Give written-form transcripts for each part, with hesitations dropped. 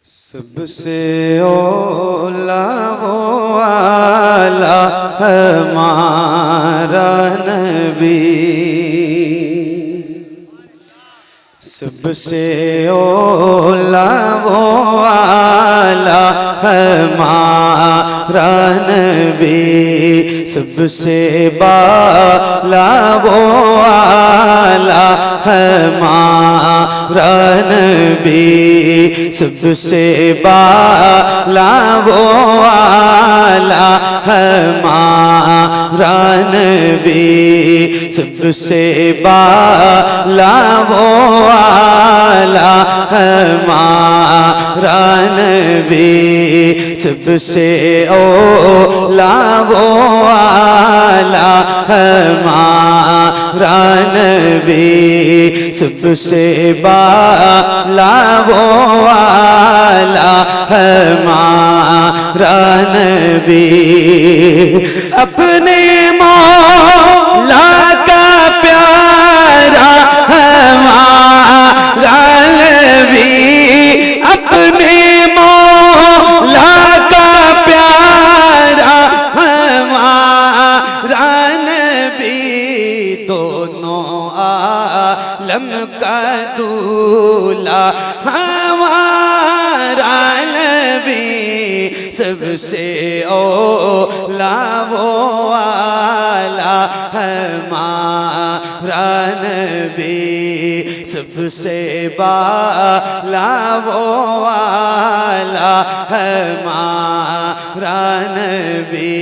सबसे ओला वो आला हमारा नबी, सबसे ओला वो आला हमारा नबी, सबसे बाला वो आला हमारा नबी, सबसे बाला वो आला हमारा नबी, सबसे बाला वो आला हमारा नबी, सबसे ओला वो आला हमारा नबी, सबसे बाला वो आला हमारा नबी। अपने मौला का प्यारा हमारा नबी, अपने मौला का प्यारा हमारा नबी, दोनों आलम का दूल्हा हमारा नबी, सबसे ओला वो आला हमारा नबी, सबसे बाला वो आला हमारा नबी,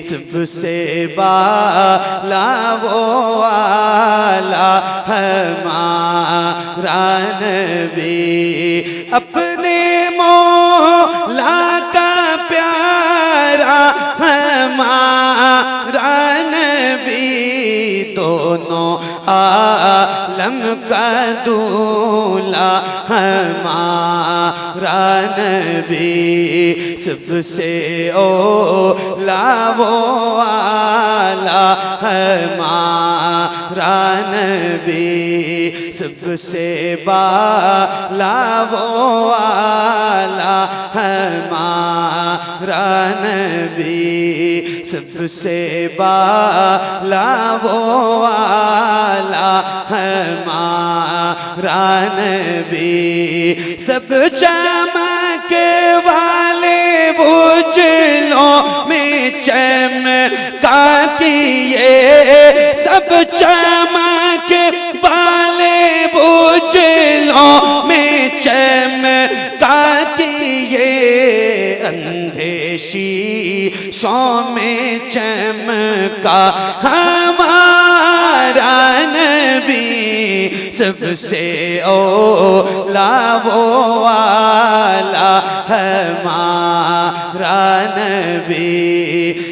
सबसे बाला वो आला हमारा नबी। अपने मौला का प्यारा हमारा नबी, दोनों आलम का दूल्हा हमारा नबी, सबसे ओला वो आला हमारा नबी, सबसे बाला वो आला हमारा नबी, सबसे बाला वो आला हमारा नबी। सब चमक वाले उजलों में चमका किए, सब चमक वाले उजलों में चमका किए, अंधे शीशों में चमका हमारा नबी, सबसे ओला वो आला हमारा नबी,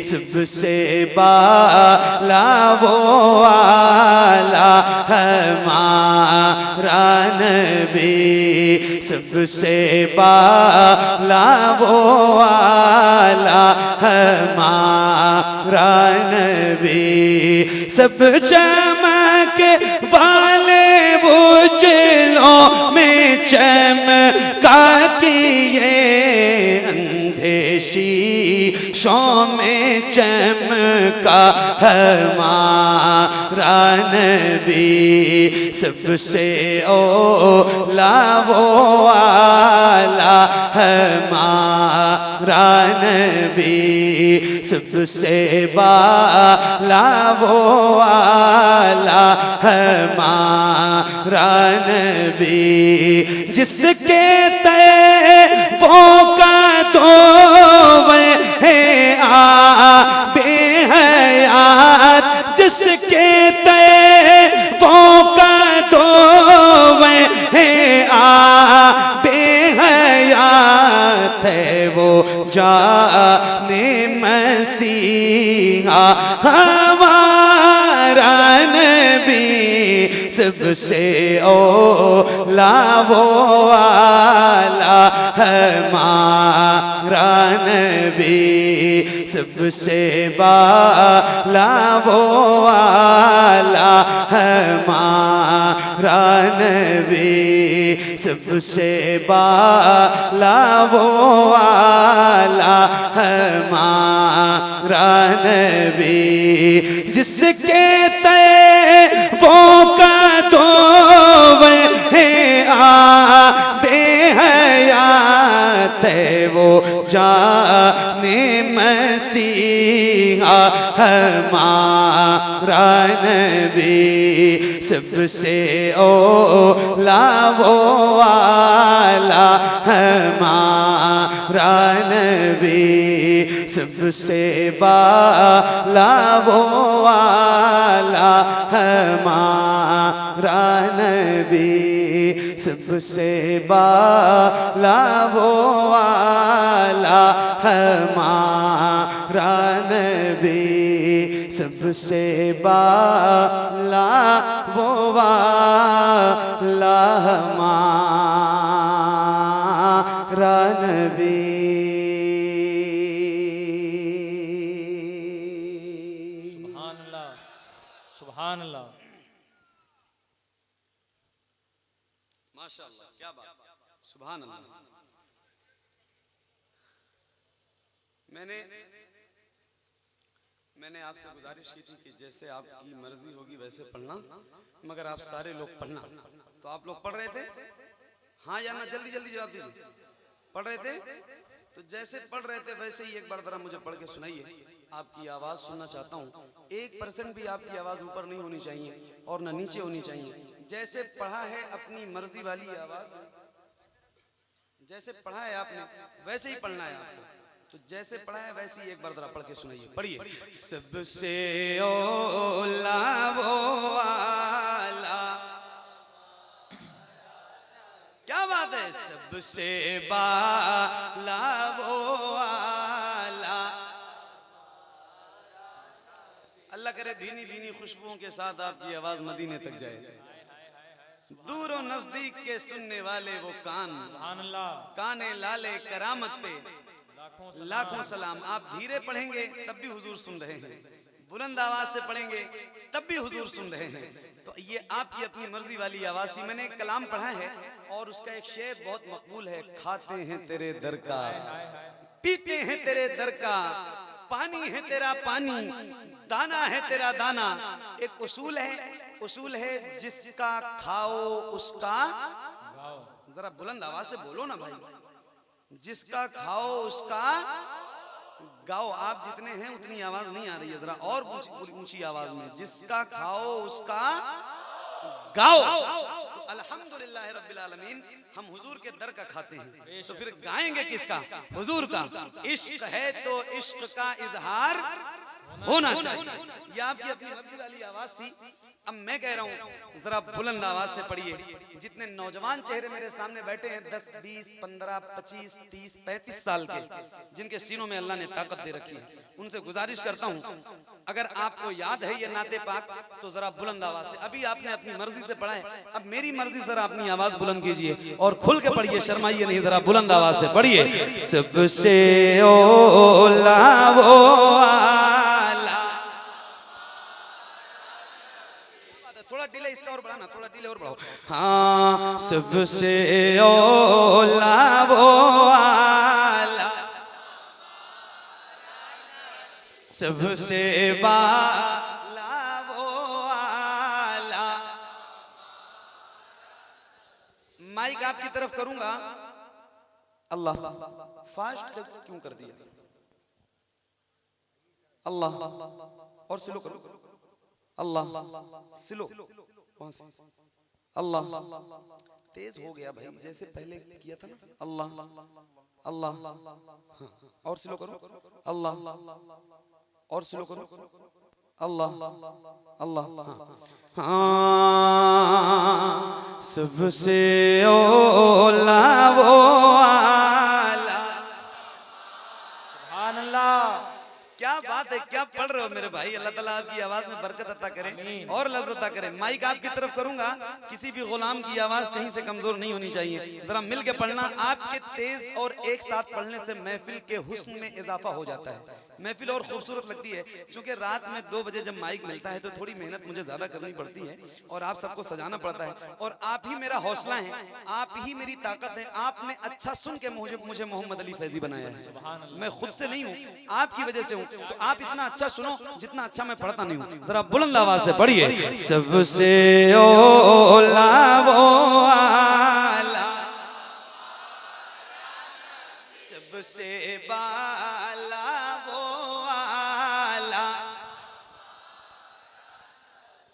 सबसे बाला वो आला हमारा नबी, सबसे बाला वो आला हमारा नबी। सब चमक वाले उजलों में चमका किए, अंधे शीशों में चमका हमारा नबी, सबसे ओला वो आला हमारा नबी, सबसे बाला वो आला हमारा नबी, जिसके तैबों का दो है बेहयात, जिसके तैबों का दो है बेहयात, है वो जाने मसीहा हमारा नबी, सबसे ओला वो आला हमारा नबी, सबसे बाला वो आला हमारा नबी, सबसे बाला वो आला हमारा नबी, जिसके वो कदों है आबे हयात है, वो जाने मसीहा हमारा नबी, सबसे ओला वो आला हमारा नबी, सबसे बाला वो आला हमारा नबी, सबसे बाला वो आला हमारा नबी, सबसे बाला वो आला हमारा नबी। सुभान अल्लाह। माशाअल्लाह, क्या बात, सुभान अल्लाह। मैंने आपसे गुजारिश की थी कि जैसे आपकी मर्जी होगी वैसे पढ़ना, मगर आप सारे लोग पढ़ना। तो आप लोग पढ़ रहे थे, हाँ या ना, जल्दी जल्दी जवाब दीजिए। पढ़ रहे थे? तो जैसे पढ़ रहे थे वैसे ही एक बार जरा मुझे पढ़ के सुनाइए। आपकी आवाज सुनना चाहता हूँ। 1% भी आपकी आवाज ऊपर नहीं होनी चाहिए और न नीचे होनी चाहिए। जैसे पढ़ा है अपनी मर्जी वाली आवाज, जैसे पढ़ा है आपने वैसे ही पढ़ना है आपको। तो जैसे पढ़ा है वैसे ही एक बार जरा पढ़ के सुनाइए। पढ़िए। सबसे ओला वो आला, क्या बात है, सबसे बाला वो आला। अल्लाह करे भीनी भीनी खुशबुओं के साथ आपकी आवाज मदीने तक जाए। दूर और नजदीक के सुनने वाले वो कान, काने लाले करामत पे लाखों सलाम। आप धीरे पढ़ेंगे तब भी हुजूर सुन रहे हैं, बुलंद आवाज से पढ़ेंगे तब भी हुजूर सुन रहे हैं। तो ये आपकी अपनी मर्जी वाली आवाज थी। मैंने एक कलाम पढ़ा है और उसका एक शेर बहुत मकबूल है। खाते हैं तेरे दर का, पीते हैं तेरे दर का, पानी है तेरा पानी, दाना है तेरा दाना। एक उसूल है जिसका खाओ उसका, जरा बुलंद आवाज से बोलो ना भाई, जिसका खाओ उसका गाओ। आप जितने हैं उतनी आवाज नहीं आ रही है, जरा और ऊंची आवाज में, जिसका खाओ उसका गाओ। तो अल्हम्दुलिल्लाह रब्बिल आलमीन, हम हुजूर के दर का खाते हैं, तो फिर गाएंगे किसका? हुजूर का। इश्क है तो इश्क का इजहार होना चाहिए। ये आपकी अपनी मर्जी वाली आवाज थी। अब मैं कह रहा हूँ जरा बुलंद आवाज से पढ़िए। जितने नौजवान चेहरे मेरे सामने बैठे हैं, 10, 20, 15, 25, 30, 35 साल के, जिनके सीनों में अल्लाह ने ताकत दे रखी है, उनसे गुजारिश करता हूँ, अगर आपको याद है ये नाते पाक तो जरा बुलंद आवाज से। अभी आपने अपनी मर्जी से पढ़ा है, अब मेरी मर्जी जरा अपनी आवाज बुलंद कीजिए और खुल के पढ़िए, शर्माइए नहीं, जरा बुलंद आवाज से पढ़िए। सबसे ओला वो आला, थोड़ा डिले इसका और बढ़ाना, थोड़ा डिले और बढ़ाओ। हाँ, सबसे ओला वो आला, सबसे बाला वो आला। माइक आपकी तरफ करूंगा। अल्लाह फास्ट क्यों कर दिया? अल्लाह और स्लो करो। अल्लाह स्लो, वहां से अल्लाह तेज हो गया भाई, जैसे पहले किया था ना। अल्लाह अल्लाह, हाँ, और स्लो करो। अल्लाह और स्लो करो। अल्लाह अल्लाह, हाँ, सबसे ओला वो आला। सुभान अल्लाह, क्या बात है, क्या पढ़ रहे हो मेरे भाई। अल्लाह ताला आपकी आवाज में बरकत अता करे और लज़्ज़त अता करे। माइक आपकी तरफ करूंगा। किसी भी गुलाम की आवाज कहीं से कमजोर नहीं होनी चाहिए, जरा मिल के पढ़ना। आपके तेज और एक साथ पढ़ने से महफिल के हुस्न में इजाफा हो जाता है। महफिल और खूबसूरत लगती है, क्योंकि रात में 2 बजे जब माइक मिलता है तो थोड़ी मेहनत मुझे ज्यादा करनी पड़ती है और आप सबको सजाना पड़ता है, और आप ही मेरा हौसला है, आप ही मेरी ताकत है। आपने अच्छा सुन के मुझे मोहम्मद अली फैजी बनाया है, मैं खुद से नहीं हूँ, आपकी वजह से हूँ। तो आप इतना अच्छा सुनो जितना अच्छा मैं पढ़ता नहीं हूँ। जरा बुलंद आवाज से पढ़िए। सबसे ओला वो आला, सबसे बाला वो आला।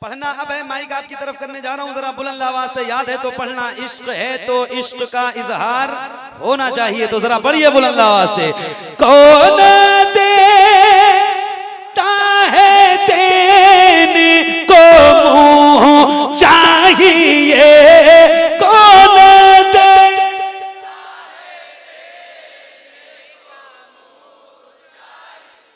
पढ़ना अब है, माइक आपकी तरफ करने जा रहा हूं, जरा बुलंद आवाज से याद है तो पढ़ना। इश्क है तो इश्क का इजहार होना चाहिए, तो जरा बढ़िए बुलंद आवाज से। कौन देता है देने को मुंह चाहिए, कौन दे।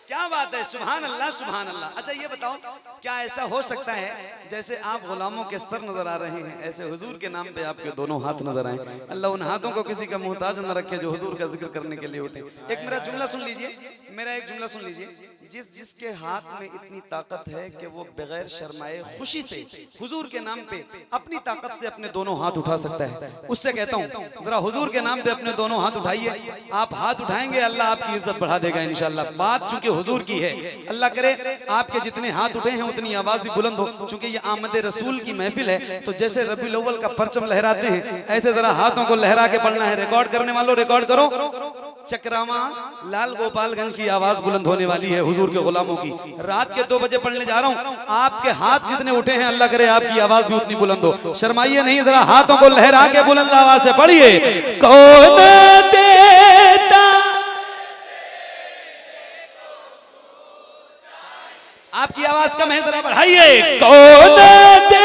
क्या बात है, सुभान अल्लाह सुभान अल्लाह। अच्छा ये बताओ, क्या ऐसा हो सकता है जैसे आप गुलामों के सर नजर आ रहे हैं, ऐसे हुजूर के नाम पे आपके दोनों हाथ नजर आए? अल्लाह उन हाथों को किसी का मोहताज न रखे जो हुजूर का जिक्र करने के लिए होते हैं। एक मेरा जुमला सुन लीजिए, मेरा एक जुमला सुन लीजिए। जिसके हाथ में इतनी ताकत है कि वो बगैर शर्माए खुशी से हुजूर के नाम पे अपनी ताकत से अपने दोनों हाथ उठा सकता है, उससे कहता हूँ जरा हुजूर के नाम पे अपने दोनों हाथ उठाइए। आप हाथ उठाएंगे, अल्लाह आपकी इज्जत बढ़ा देगा इंशाल्लाह। बात चूंकि हुजूर की है, अल्लाह करे आपके जितने हाथ उठे हैं उतनी आवाज भी बुलंद हो, चूंकि ये आमद रसूल की महफिल है। तो जैसे रबीउल अव्वल का परचम लहराते हैं, ऐसे जरा हाथों को लहरा के पढ़ना है। रिकॉर्ड करने वालों रिकॉर्ड करो। चक्रामा लाल गोपालगंज की आवाज बुलंद होने वाली है हुजूर के गुलामों की। रात के 2 बजे पढ़ने जा रहा हूं, आपके हाथ जितने उठे हैं अल्लाह करे आपकी आवाज भी उतनी बुलंद हो। शर्माइए नहीं, जरा हाथों को लहरा के बुलंद आवाज से पढ़िए। कौन देता, आपकी आवाज कम है, जरा बढ़ाइए। कौन दे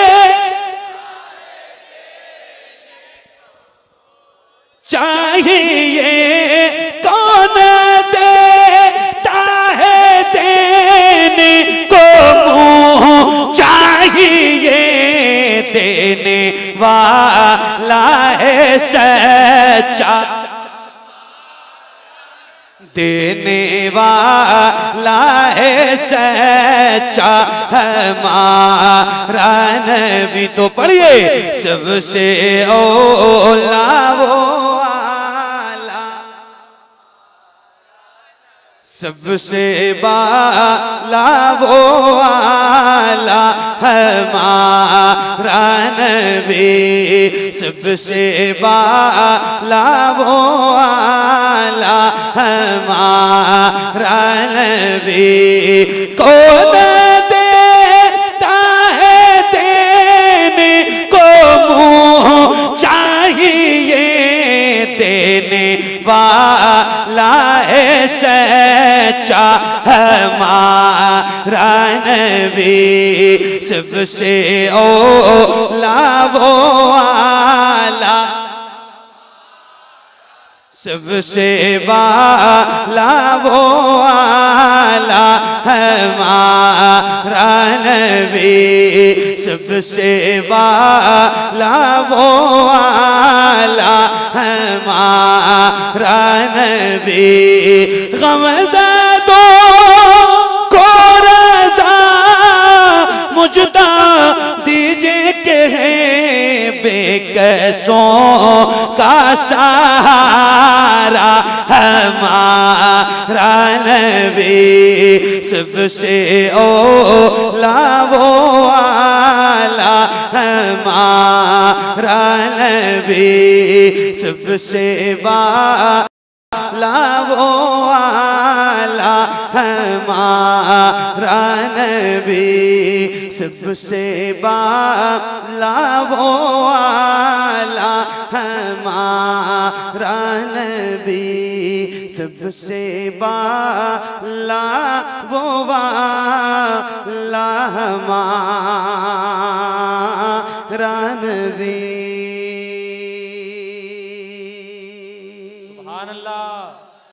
चाहिए, कौन देता है देने को मुंह चाहिए, देने वाला है सच्चा, देने वाला है सच्चा हमारा नबी। तो पढ़िए। सबसे ओला वो आला, सबसे बाला वो आला हमारा नबी, सबसे बाला वो आला हमारा नबी। कौन देता है देने को मुंह चाहिए, देने वाला है सच्चा हमारा नबी, सबसे ओला वो आला, सबसे बाला वो आला हमारा नबी, सबसे बाला वो आला हमारा नबी। गमज़दों को रज़ा मुझदा दीजिए के हैं बेकसों का सहारा हमारा नबी, सबसे ओला वो आला हमारा नबी, सबसे बाला वो आला हमारा नबी, सबसे बाला वो आला हमारा नबी, सबसे बाला वो आला हमारा नबी।